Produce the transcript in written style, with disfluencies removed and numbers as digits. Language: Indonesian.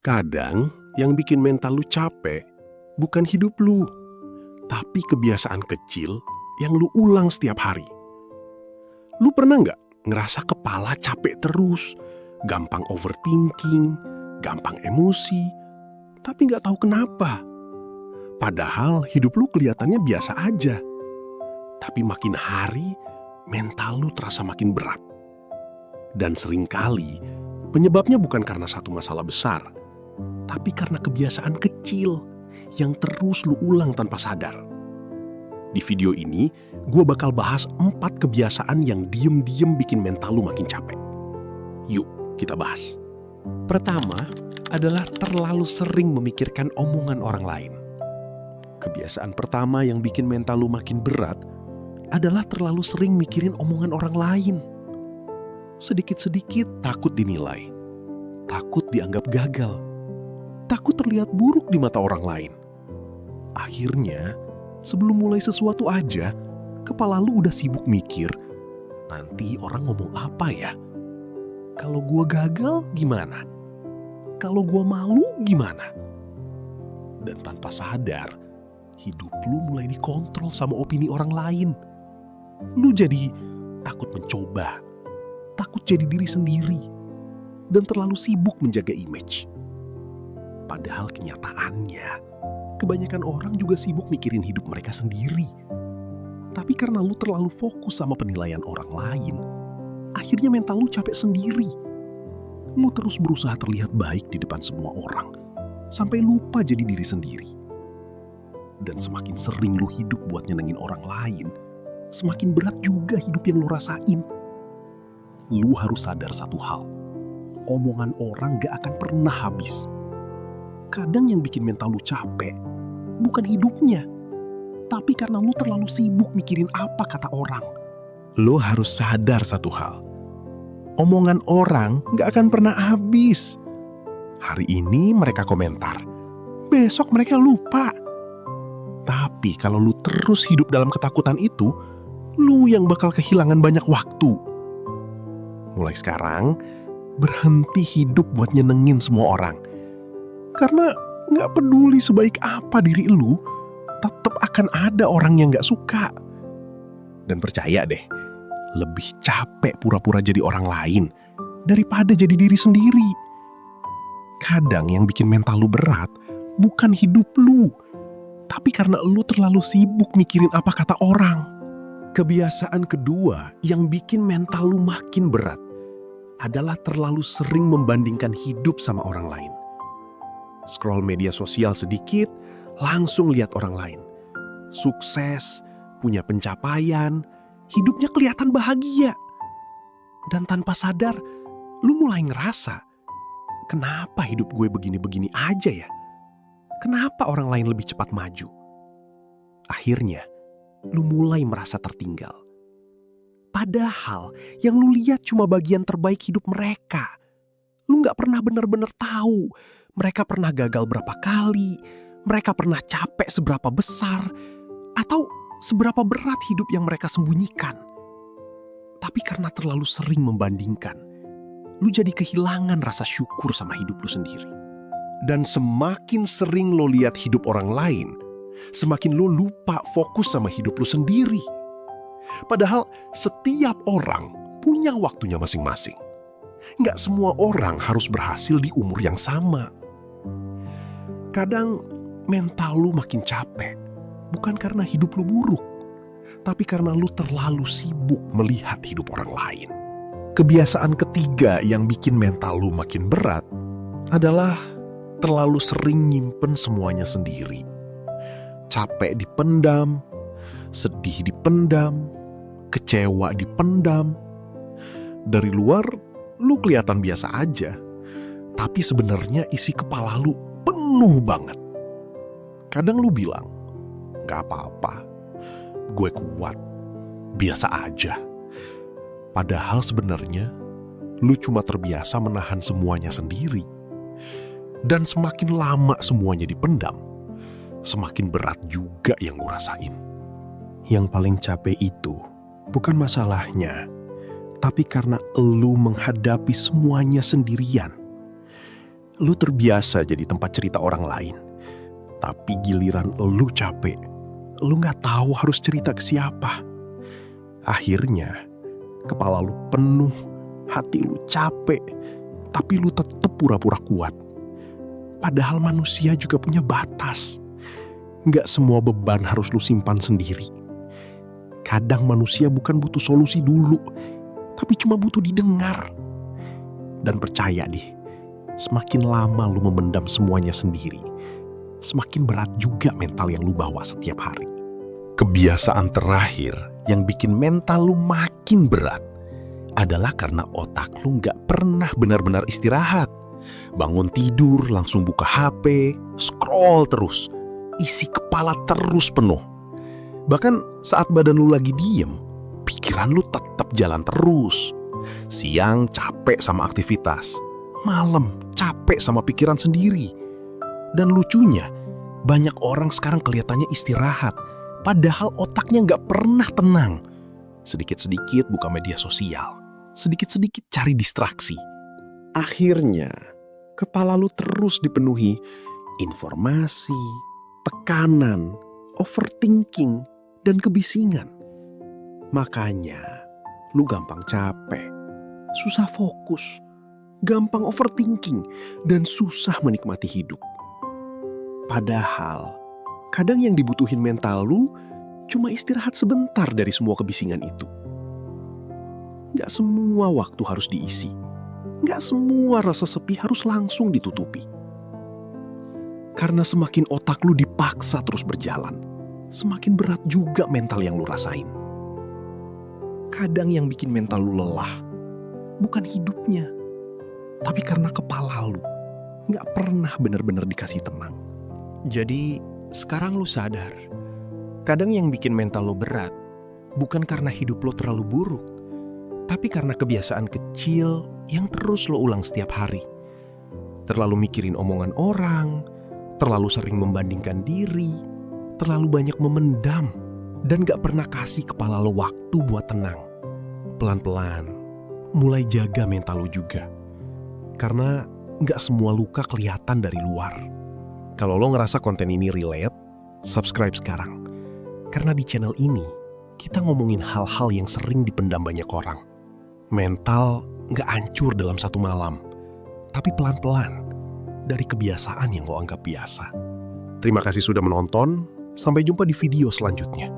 Kadang yang bikin mental lu capek bukan hidup lu, tapi kebiasaan kecil yang lu ulang setiap hari. Lu pernah nggak ngerasa kepala capek terus, gampang overthinking, gampang emosi, tapi nggak tahu kenapa? Padahal hidup lu kelihatannya biasa aja. Tapi makin hari, mental lu terasa makin berat. Dan seringkali, penyebabnya bukan karena satu masalah besar, tapi karena kebiasaan kecil yang terus lu ulang tanpa sadar. Di video ini, gue bakal bahas 4 kebiasaan yang diem-diem bikin mental lu makin capek. Yuk, kita bahas. Pertama adalah terlalu sering memikirkan omongan orang lain. Kebiasaan pertama yang bikin mental lu makin berat adalah terlalu sering mikirin omongan orang lain. Sedikit-sedikit takut dinilai, takut dianggap gagal, takut terlihat buruk di mata orang lain. Akhirnya, sebelum mulai sesuatu aja, kepala lu udah sibuk mikir, nanti orang ngomong apa ya? Kalau gua gagal gimana? Kalau gua malu gimana? Dan tanpa sadar, hidup lu mulai dikontrol sama opini orang lain. Lu jadi takut mencoba, takut jadi diri sendiri, dan terlalu sibuk menjaga image. Padahal kenyataannya, kebanyakan orang juga sibuk mikirin hidup mereka sendiri. Tapi karena lu terlalu fokus sama penilaian orang lain, akhirnya mental lu capek sendiri. Lu terus berusaha terlihat baik di depan semua orang, sampai lupa jadi diri sendiri. Dan semakin sering lu hidup buat nyenengin orang lain, semakin berat juga hidup yang lu rasain. Lu harus sadar satu hal, omongan orang gak akan pernah habis. Kadang yang bikin mental lu capek, bukan hidupnya, tapi karena lu terlalu sibuk mikirin apa kata orang. Lu harus sadar satu hal, omongan orang gak akan pernah habis. Hari ini mereka komentar, besok mereka lupa. Tapi kalau lu terus hidup dalam ketakutan itu, lu yang bakal kehilangan banyak waktu. Mulai sekarang, berhenti hidup buat nyenengin semua orang. Karena gak peduli sebaik apa diri lu, tetap akan ada orang yang gak suka. Dan percaya deh, lebih capek pura-pura jadi orang lain daripada jadi diri sendiri. Kadang yang bikin mental lu berat bukan hidup lu, tapi karena lu terlalu sibuk mikirin apa kata orang. Kebiasaan kedua yang bikin mental lu makin berat adalah terlalu sering membandingkan hidup sama orang lain. Scroll media sosial sedikit, langsung lihat orang lain. Sukses, punya pencapaian, hidupnya kelihatan bahagia. Dan tanpa sadar, lu mulai ngerasa, kenapa hidup gue begini-begini aja ya? Kenapa orang lain lebih cepat maju? Akhirnya, lu mulai merasa tertinggal. Padahal yang lu lihat cuma bagian terbaik hidup mereka. Lu gak pernah benar-benar tahu mereka pernah gagal berapa kali, mereka pernah capek seberapa besar, atau seberapa berat hidup yang mereka sembunyikan. Tapi karena terlalu sering membandingkan, lu jadi kehilangan rasa syukur sama hidup lu sendiri. Dan semakin sering lo lihat hidup orang lain, semakin lo lupa fokus sama hidup lo sendiri. Padahal setiap orang punya waktunya masing-masing. Nggak semua orang harus berhasil di umur yang sama. Kadang mental lo makin capek, bukan karena hidup lo buruk, tapi karena lo terlalu sibuk melihat hidup orang lain. Kebiasaan ketiga yang bikin mental lo makin berat adalah terlalu sering nyimpen semuanya sendiri. Capek dipendam, sedih dipendam, kecewa dipendam. Dari luar, lu kelihatan biasa aja. Tapi sebenarnya isi kepala lu penuh banget. Kadang lu bilang, gak apa-apa, gue kuat, biasa aja. Padahal sebenarnya, lu cuma terbiasa menahan semuanya sendiri. Dan semakin lama semuanya dipendam, semakin berat juga yang gue rasain. Yang paling capek itu bukan masalahnya, tapi karena elu menghadapi semuanya sendirian. Lu terbiasa jadi tempat cerita orang lain. Tapi giliran lu capek, lu nggak tahu harus cerita ke siapa. Akhirnya, kepala lu penuh, hati lu capek, tapi lu tetap pura-pura kuat. Padahal manusia juga punya batas. Nggak semua beban harus lu simpan sendiri. Kadang manusia bukan butuh solusi dulu, tapi cuma butuh didengar. Dan percaya deh, semakin lama lu memendam semuanya sendiri, semakin berat juga mental yang lu bawa setiap hari. Kebiasaan terakhir yang bikin mental lu makin berat adalah karena otak lu nggak pernah benar-benar istirahat. Bangun tidur langsung buka HP, scroll terus, isi kepala terus penuh. Bahkan saat badan lu lagi diem, pikiran lu tetap jalan terus. Siang capek sama aktivitas, malam capek sama pikiran sendiri. Dan lucunya, banyak orang sekarang kelihatannya istirahat, padahal otaknya nggak pernah tenang. Sedikit-sedikit buka media sosial, sedikit-sedikit cari distraksi. Akhirnya, kepala lu terus dipenuhi informasi, tekanan, overthinking, dan kebisingan. Makanya, lu gampang capek, susah fokus, gampang overthinking, dan susah menikmati hidup. Padahal, kadang yang dibutuhin mental lu cuma istirahat sebentar dari semua kebisingan itu. Gak semua waktu harus diisi. Gak semua rasa sepi harus langsung ditutupi. Karena semakin otak lu dipaksa terus berjalan, semakin berat juga mental yang lu rasain. Kadang yang bikin mental lu lelah, bukan hidupnya, tapi karena kepala lu gak pernah benar-benar dikasih tenang. Jadi, sekarang lu sadar, kadang yang bikin mental lu berat, bukan karena hidup lu terlalu buruk, tapi karena kebiasaan kecil yang terus lo ulang setiap hari. Terlalu mikirin omongan orang, terlalu sering membandingkan diri, terlalu banyak memendam, dan gak pernah kasih kepala lo waktu buat tenang. Pelan-pelan, mulai jaga mental lo juga. Karena gak semua luka kelihatan dari luar. Kalau lo ngerasa konten ini relate, subscribe sekarang. Karena di channel ini, kita ngomongin hal-hal yang sering dipendam banyak orang. Mental gak hancur dalam satu malam, tapi pelan-pelan dari kebiasaan yang lo anggap biasa. Terima kasih sudah menonton, sampai jumpa di video selanjutnya.